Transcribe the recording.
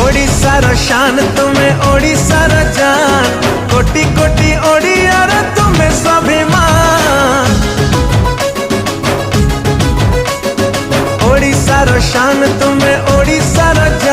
ओडिशार शान तुमे ओडिशार जान, कोटि कोटि ओडियार तुमे स्वाभिमान। ओडिशार शान तुमे ओडिशार जान।